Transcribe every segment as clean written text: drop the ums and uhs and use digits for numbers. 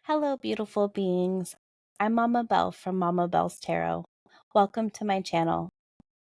Hello, beautiful beings. I'm Mama Belle from Mama Belle's Tarot. Welcome to my channel.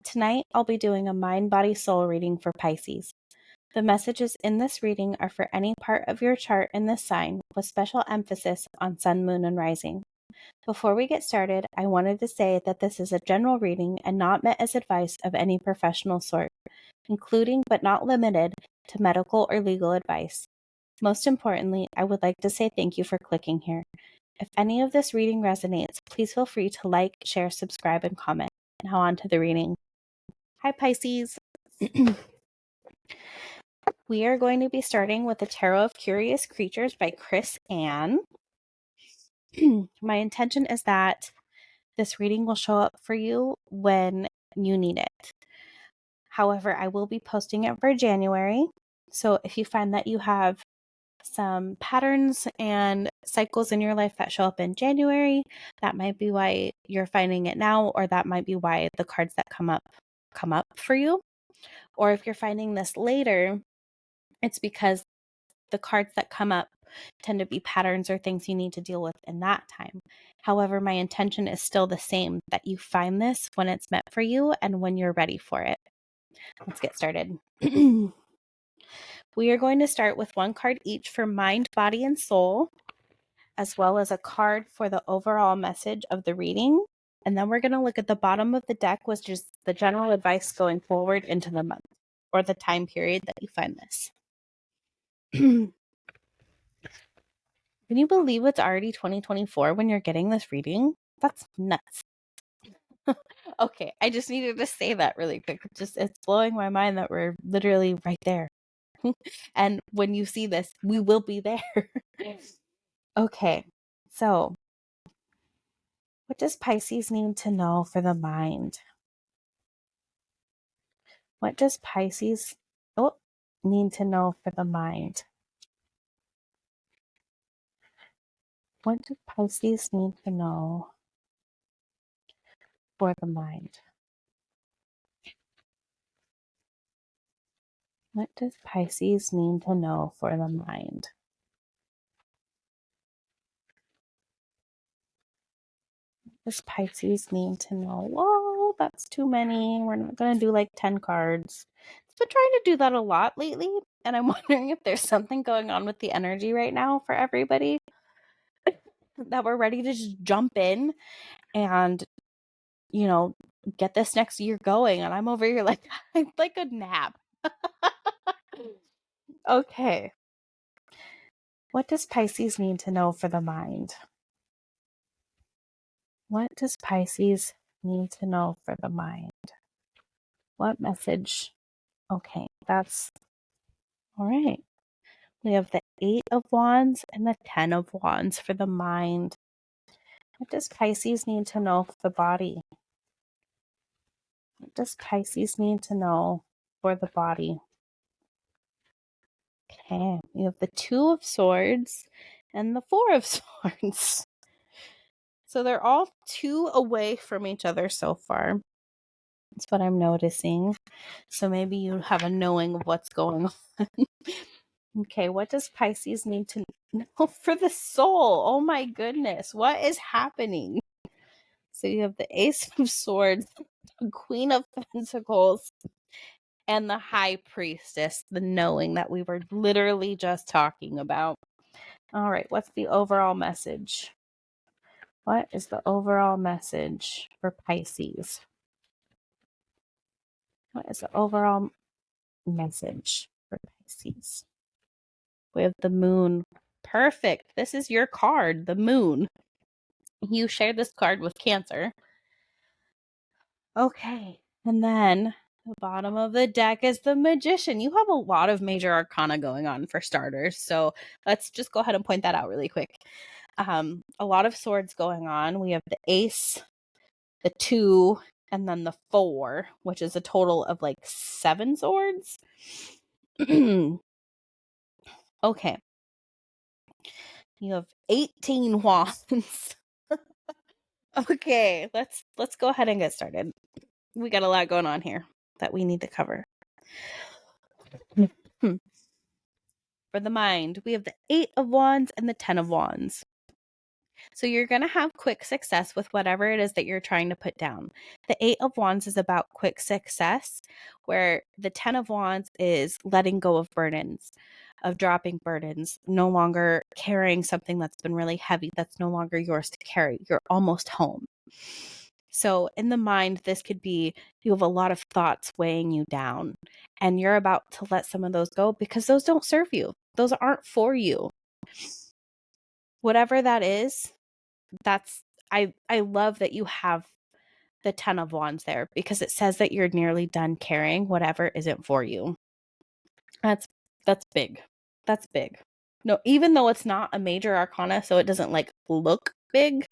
Tonight, I'll be doing a mind, body, soul reading for Pisces. The messages in this reading are for any part of your chart in this sign, with special emphasis on sun, moon, and rising. Before we get started, I wanted to say that this is a general reading and not meant as advice of any professional sort, including but not limited to medical or legal advice. Most importantly, I would like to say thank you for clicking here. If any of this reading resonates, please feel free to like, share, subscribe, and comment. Now on to the reading. Hi, Pisces. We are going to be starting with the Tarot of Curious Creatures by Chris Ann. My intention is that this reading will show up for you when you need it. However, I will be posting it for January. So if you find that you have some patterns and cycles in your life that show up in January, that might be why you're finding it now, or that might be why the cards that come up for you. Or if you're finding this later, it's because the cards that come up tend to be patterns or things you need to deal with in that time. However, my intention is still the same, that you find this when it's meant for you and when you're ready for it. Let's get started. We are going to start with one card each for mind, body, and soul, as well as a card for the overall message of the reading. And then we're going to look at the bottom of the deck, which is the general advice going forward into the month or the time period that you find this. Can you believe it's already 2024 when you're getting this reading? That's nuts. Okay, I just needed to say that really quick. It's blowing my mind that we're literally right there. And when you see this, we will be there. Okay, so what does Pisces need to know for the mind? What does Pisces need to know for the mind? What does Pisces need to know for the mind? What does Pisces need to know for the mind? What does Pisces need to know? Whoa, that's too many. We're not going to do like 10 cards. I've been trying to do that a lot lately, and I'm wondering if there's something going on with the energy right now for everybody that we're ready to just jump in and, get this next year going. And I'm over here like, I'd like a nap. Okay. What does Pisces need to know for the mind? What does Pisces need to know for the mind? What message? Okay, that's all right. We have the 8 of Wands and the 10 of Wands for the mind. What does Pisces need to know for the body? What does Pisces need to know for the body? Okay, we have the 2 of Swords and the 4 of Swords. So they're all 2 away from each other so far. That's what I'm noticing. So maybe you have a knowing of what's going on. Okay, what does Pisces need to know for the soul? Oh my goodness, what is happening? So you have the Ace of Swords, the Queen of Pentacles, and the High Priestess, the knowing that we were literally just talking about. All right, what's the overall message? What is the overall message for Pisces? What is the overall message for Pisces? We have the Moon. Perfect. This is your card, the Moon. You share this card with Cancer. Okay. And then the bottom of the deck is the Magician. You have a lot of major arcana going on for starters. So let's just go ahead and point that out really quick. A lot of swords going on. We have the Ace, the 2, and then the 4, which is a total of like 7 swords. Okay. You have 18 wands. Okay, let's go ahead and get started. We got a lot going on here that we need to cover. For the mind, we have the 8 of Wands and the 10 of Wands. So you're going to have quick success with whatever it is that you're trying to put down. The Eight of Wands is about quick success, where the Ten of Wands is letting go of burdens, of dropping burdens, no longer carrying something that's been really heavy, that's no longer yours to carry. You're almost home. So in the mind, this could be you have a lot of thoughts weighing you down, and you're about to let some of those go because those don't serve you. Those aren't for you. Whatever that is, that's I love that you have the Ten of Wands there because it says that you're nearly done carrying whatever isn't for you. That's big. That's big. No, even though it's not a major arcana, so it doesn't like look big,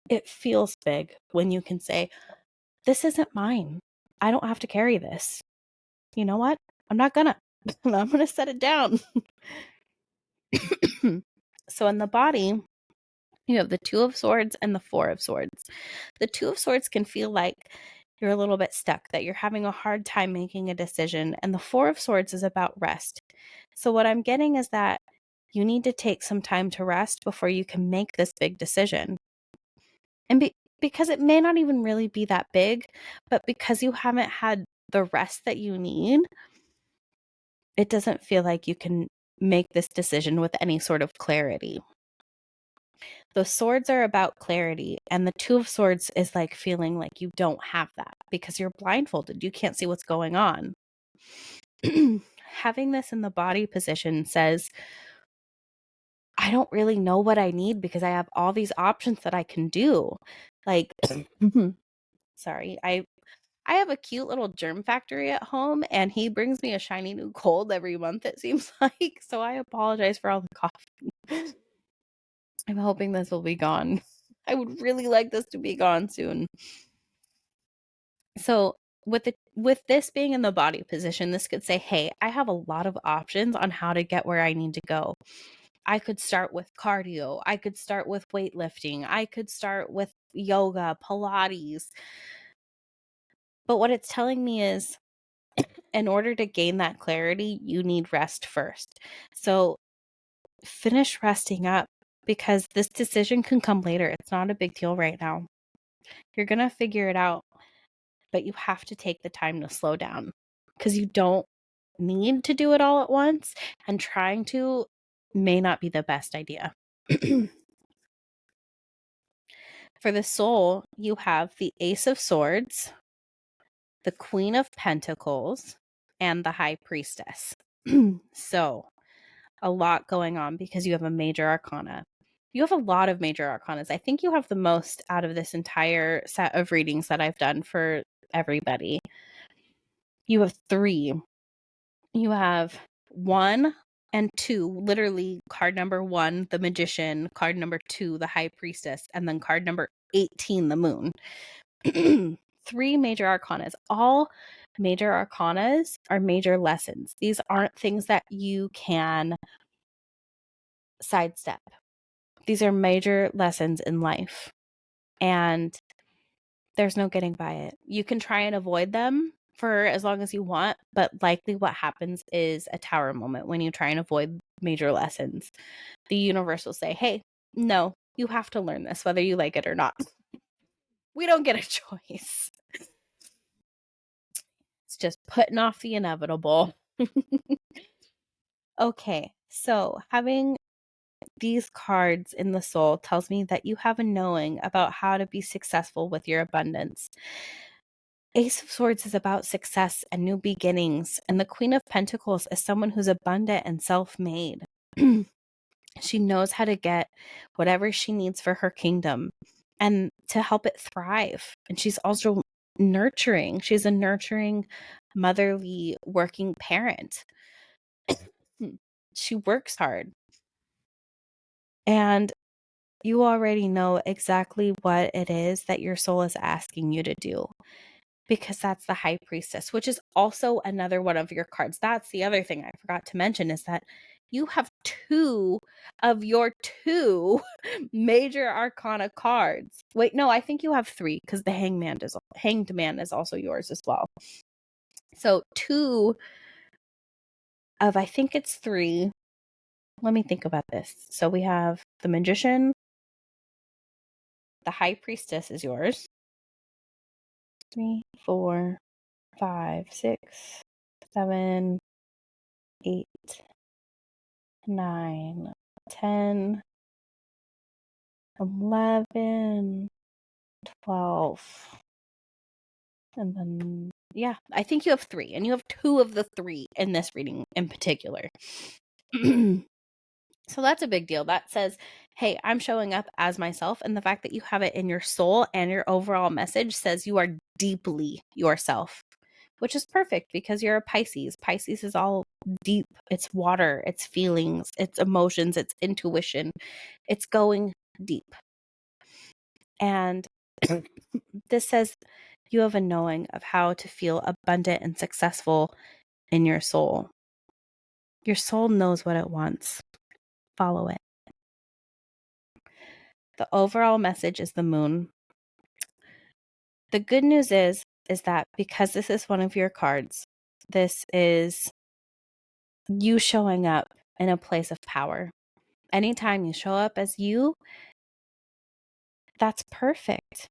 it feels big when you can say, this isn't mine. I don't have to carry this. You know what? I'm not gonna. I'm gonna set it down. So in the body, you have the Two of Swords and the Four of Swords. The Two of Swords can feel like you're a little bit stuck, that you're having a hard time making a decision. And the Four of Swords is about rest. So what I'm getting is that you need to take some time to rest before you can make this big decision. And because it may not even really be that big, but because you haven't had the rest that you need, it doesn't feel like you can make this decision with any sort of clarity. The swords are about clarity, and the Two of Swords is like feeling like you don't have that because you're blindfolded. You can't see what's going on. Having this in the body position says, I don't really know what I need because I have all these options that I can do. Like, sorry, I have a cute little germ factory at home, and he brings me a shiny new cold every month, it seems like. So I apologize for all the coughing. I'm hoping this will be gone. I would really like this to be gone soon. So with this being in the body position, this could say, hey, I have a lot of options on how to get where I need to go. I could start with cardio. I could start with weightlifting. I could start with yoga, Pilates. But what it's telling me is, in order to gain that clarity, you need rest first. So finish resting up because this decision can come later. It's not a big deal right now. You're going to figure it out, but you have to take the time to slow down because you don't need to do it all at once, and trying to may not be the best idea. For the soul, you have the Ace of Swords, the Queen of Pentacles, and the High Priestess. So a lot going on because you have a major arcana. You have a lot of major arcanas. I think you have the most out of this entire set of readings that I've done for everybody. You have 3. You have 1 and 2, literally card number 1, the Magician, card number 2, the High Priestess, and then card number 18, the Moon. 3 major arcanas. All major arcanas are major lessons. These aren't things that you can sidestep. These are major lessons in life, and there's no getting by it. You can try and avoid them for as long as you want, but likely what happens is a tower moment when you try and avoid major lessons. The universe will say, hey, no, you have to learn this, whether you like it or not. We don't get a choice. It's just putting off the inevitable. Okay, so having these cards in the soul tells me that you have a knowing about how to be successful with your abundance. Ace of Swords is about success and new beginnings, and the Queen of Pentacles is someone who's abundant and self-made. She knows how to get whatever she needs for her kingdom and to help it thrive. And she's also nurturing. She's a nurturing, motherly, working parent. She works hard. And you already know exactly what it is that your soul is asking you to do, because that's the High Priestess, which is also another one of your cards. That's the other thing I forgot to mention, is that you have 2 of your 2 major arcana cards. Wait, no, I think you have 3 because the Hanged Man is also yours as well. So 2 of, I think it's 3 let me think about this. So we have the Magician, the High Priestess is yours. 3, 4, 5, 6, 7, 8, 9, 10, 11, 12. And then, yeah, I think you have 3, and you have 2 of the 3 in this reading in particular. So that's a big deal. That says, hey, I'm showing up as myself. And the fact that you have it in your soul and your overall message says you are deeply yourself, which is perfect because you're a Pisces. Pisces is all deep. It's water, it's feelings, it's emotions, it's intuition. It's going deep. And this says you have a knowing of how to feel abundant and successful in your soul. Your soul knows what it wants. Follow it. The overall message is the moon. The good news is that because this is one of your cards, this is you showing up in a place of power. Anytime you show up as you, that's perfect.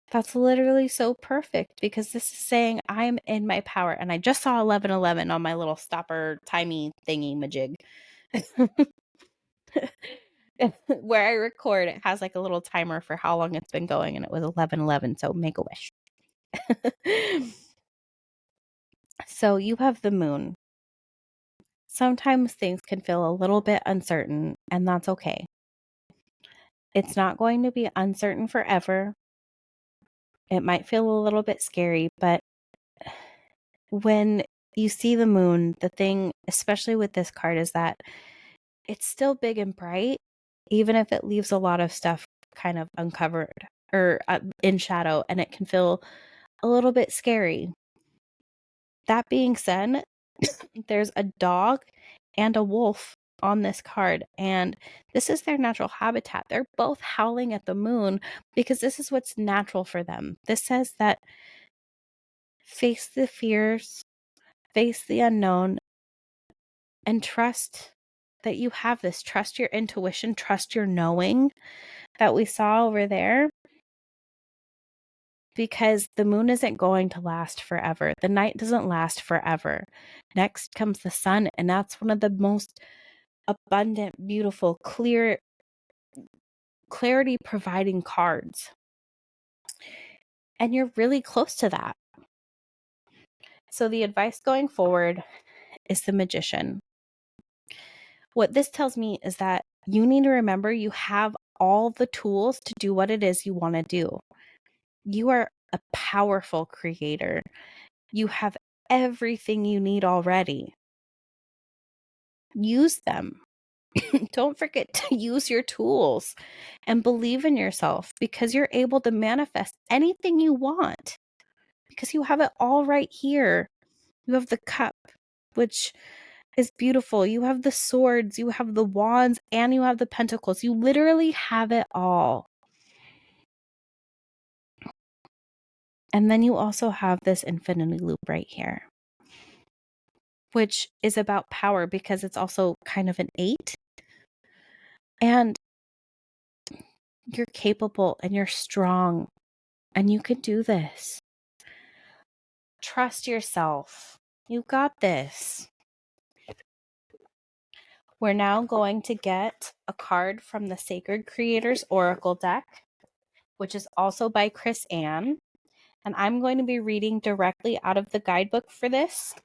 That's literally so perfect because this is saying I'm in my power. And I just saw 11:11 on my little stopper timey thingy majig. Where I record, it has like a little timer for how long it's been going, and it was 11:11. So make a wish. So you have the moon. Sometimes things can feel a little bit uncertain, and that's okay. It's not going to be uncertain forever. It might feel a little bit scary, but when you see the moon, the thing, especially with this card, is that it's still big and bright, even if it leaves a lot of stuff kind of uncovered or in shadow, and it can feel a little bit scary. That being said, there's a dog and a wolf on this card, and this is their natural habitat. They're both howling at the moon because this is what's natural for them. This says that face the fears, face the unknown, and trust that you have this. Trust your intuition, trust your knowing that we saw over there, because the moon isn't going to last forever. The night doesn't last forever. Next comes the sun, and that's one of the most abundant, beautiful, clarity providing cards. And you're really close to that. So the advice going forward is the Magician. What this tells me is that you need to remember you have all the tools to do what it is you want to do. You are a powerful creator. You have everything you need already. Use them. Don't forget to use your tools and believe in yourself, because you're able to manifest anything you want because you have it all right here. You have the cup, which is beautiful. You have the swords, you have the wands, and you have the pentacles. You literally have it all. And then you also have this infinity loop right here, which is about power because it's also kind of an 8. And you're capable and you're strong and you can do this. Trust yourself. You got this. We're now going to get a card from the Sacred Creators Oracle deck, which is also by Chris Ann. And I'm going to be reading directly out of the guidebook for this.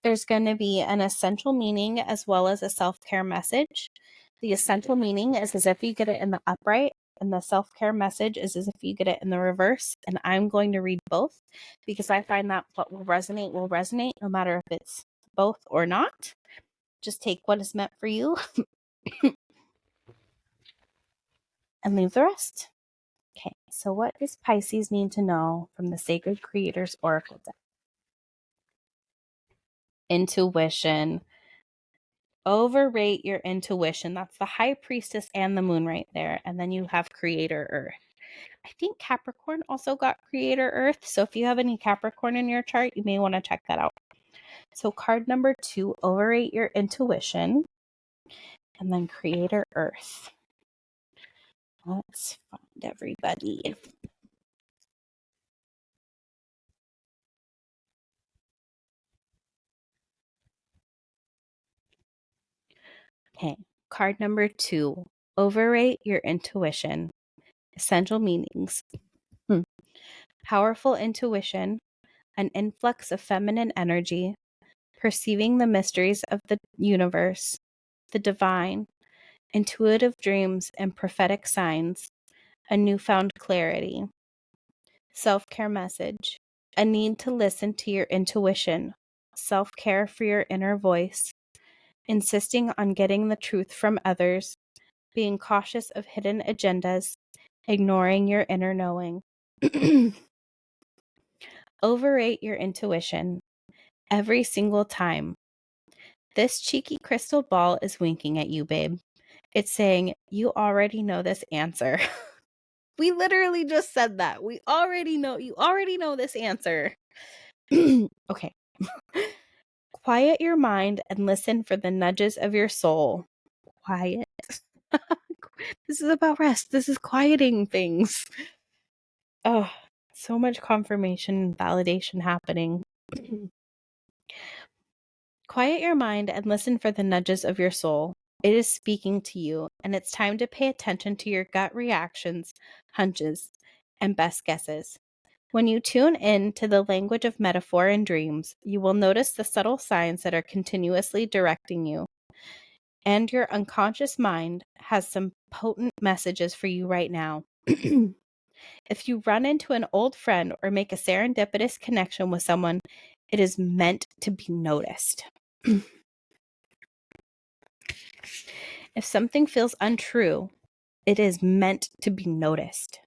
There's going to be an essential meaning as well as a self-care message. The essential meaning is as if you get it in the upright, and the self-care message is as if you get it in the reverse. And I'm going to read both because I find that what will resonate no matter if it's both or not. Just take what is meant for you and leave the rest. Okay, so what does Pisces need to know from the Sacred Creators Oracle deck? Intuition. Overrate your intuition. That's the High Priestess and the moon right there. And then you have Creator Earth. I think Capricorn also got Creator Earth. So if you have any Capricorn in your chart, you may want to check that out. So card number 2, overrate your intuition. And then Creator Earth. Let's find everybody. Okay, card number 2, overrate your intuition. Essential meanings. Powerful intuition, an influx of feminine energy, perceiving the mysteries of the universe, the divine, intuitive dreams and prophetic signs, a newfound clarity. Self-care message, a need to listen to your intuition, self-care for your inner voice, insisting on getting the truth from others, being cautious of hidden agendas, ignoring your inner knowing. Overrate your intuition every single time. This cheeky crystal ball is winking at you, babe. It's saying, you already know this answer. We literally just said that. You already know this answer. Okay. Quiet your mind and listen for the nudges of your soul. Quiet. This is about rest. This is quieting things. Oh, so much confirmation and validation happening. Quiet your mind and listen for the nudges of your soul. It is speaking to you, and it's time to pay attention to your gut reactions, hunches, and best guesses. When you tune in to the language of metaphor and dreams, you will notice the subtle signs that are continuously directing you. And your unconscious mind has some potent messages for you right now. If you run into an old friend or make a serendipitous connection with someone, it is meant to be noticed. If something feels untrue, it is meant to be noticed.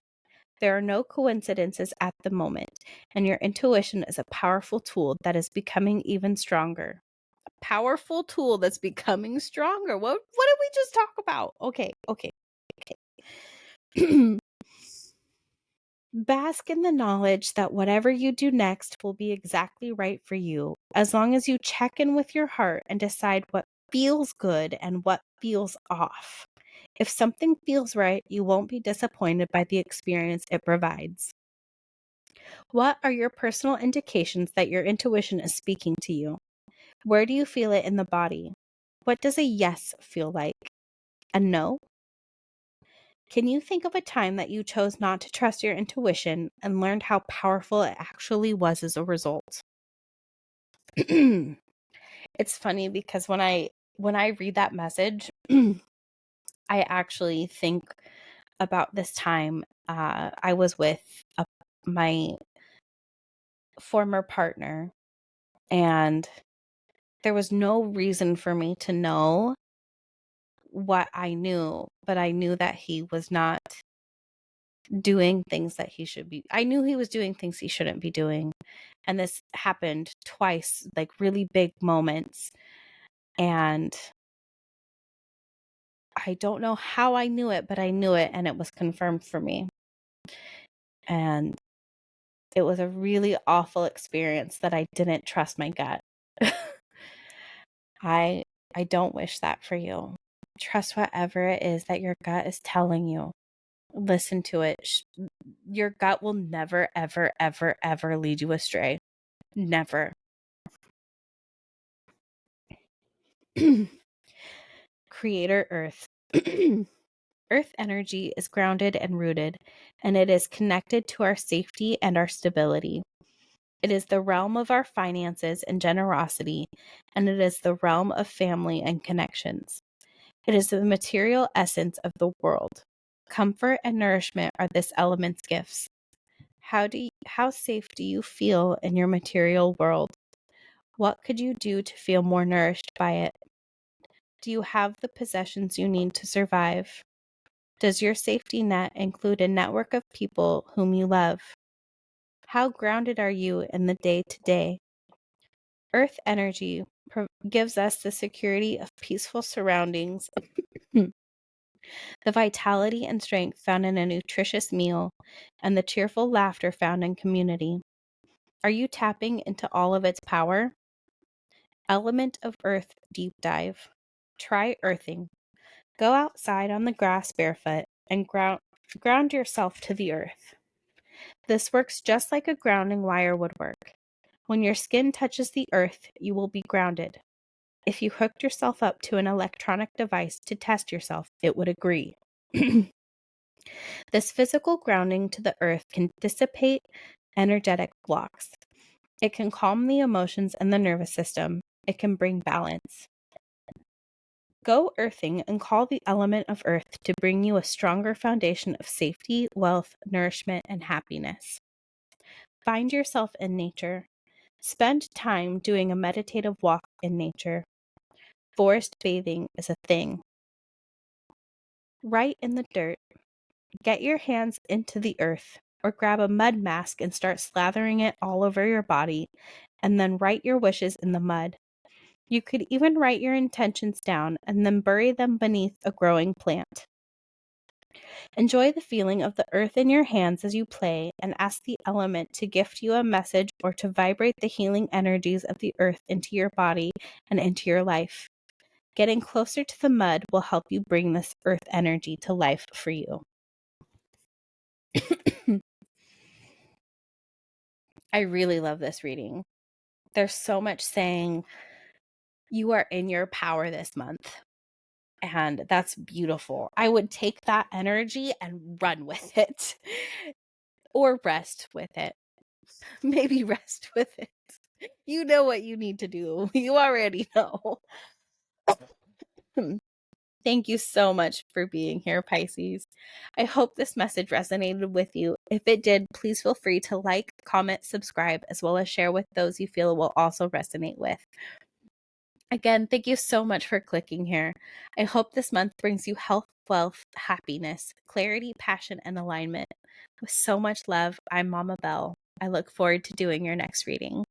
There are no coincidences at the moment, and your intuition is a powerful tool that is becoming even stronger. A powerful tool that's becoming stronger. What did we just talk about? Okay. Bask in the knowledge that whatever you do next will be exactly right for you, as long as you check in with your heart and decide what feels good and what feels off. If something feels right, you won't be disappointed by the experience it provides. What are your personal indications that your intuition is speaking to you? Where do you feel it in the body? What does a yes feel like? A no? Can you think of a time that you chose not to trust your intuition and learned how powerful it actually was as a result? It's funny because when I read that message, I actually think about this time I was with my former partner, and there was no reason for me to know what I knew, but I knew that he was not doing things that he should be. I knew he was doing things he shouldn't be doing. And this happened twice, like really big moments. And I don't know how I knew it, but I knew it, and it was confirmed for me. And it was a really awful experience that I didn't trust my gut. I don't wish that for you. Trust whatever it is that your gut is telling you. Listen to it. Your gut will never, ever, ever, ever lead you astray. Never. Creator Earth. Earth energy is grounded and rooted, and it is connected to our safety and our stability. It is the realm of our finances and generosity, and it is the realm of family and connections. It is the material essence of the world. Comfort and nourishment are this element's gifts. How safe do you feel in your material world? What could you do to feel more nourished by it? Do you have the possessions you need to survive? Does your safety net include a network of people whom you love? How grounded are you in the day-to-day? Earth energy gives us the security of peaceful surroundings, the vitality and strength found in a nutritious meal, and the cheerful laughter found in community. Are you tapping into all of its power? Element of Earth deep dive. Try earthing. Go outside on the grass barefoot and ground yourself to the earth. This works just like a grounding wire would work. When your skin touches the earth, you will be grounded. If you hooked yourself up to an electronic device to test yourself, it would agree. This physical grounding to the earth can dissipate energetic blocks. It can calm the emotions and the nervous system. It can bring balance. Go earthing and call the element of earth to bring you a stronger foundation of safety, wealth, nourishment, and happiness. Find yourself in nature. Spend time doing a meditative walk in nature. Forest bathing is a thing. Write in the dirt. Get your hands into the earth, or grab a mud mask and start slathering it all over your body, and then write your wishes in the mud. You could even write your intentions down and then bury them beneath a growing plant. Enjoy the feeling of the earth in your hands as you play, and ask the element to gift you a message or to vibrate the healing energies of the earth into your body and into your life. Getting closer to the mud will help you bring this earth energy to life for you. I really love this reading. There's so much saying you are in your power this month. And that's beautiful. I would take that energy and run with it. Or rest with it. Maybe rest with it. You know what you need to do. You already know. Thank you so much for being here, Pisces. I hope this message resonated with you. If it did, please feel free to like, comment, subscribe, as well as share with those you feel it will also resonate with. Again, thank you so much for clicking here. I hope this month brings you health, wealth, happiness, clarity, passion, and alignment. With so much love, I'm Mama Belle. I look forward to doing your next reading.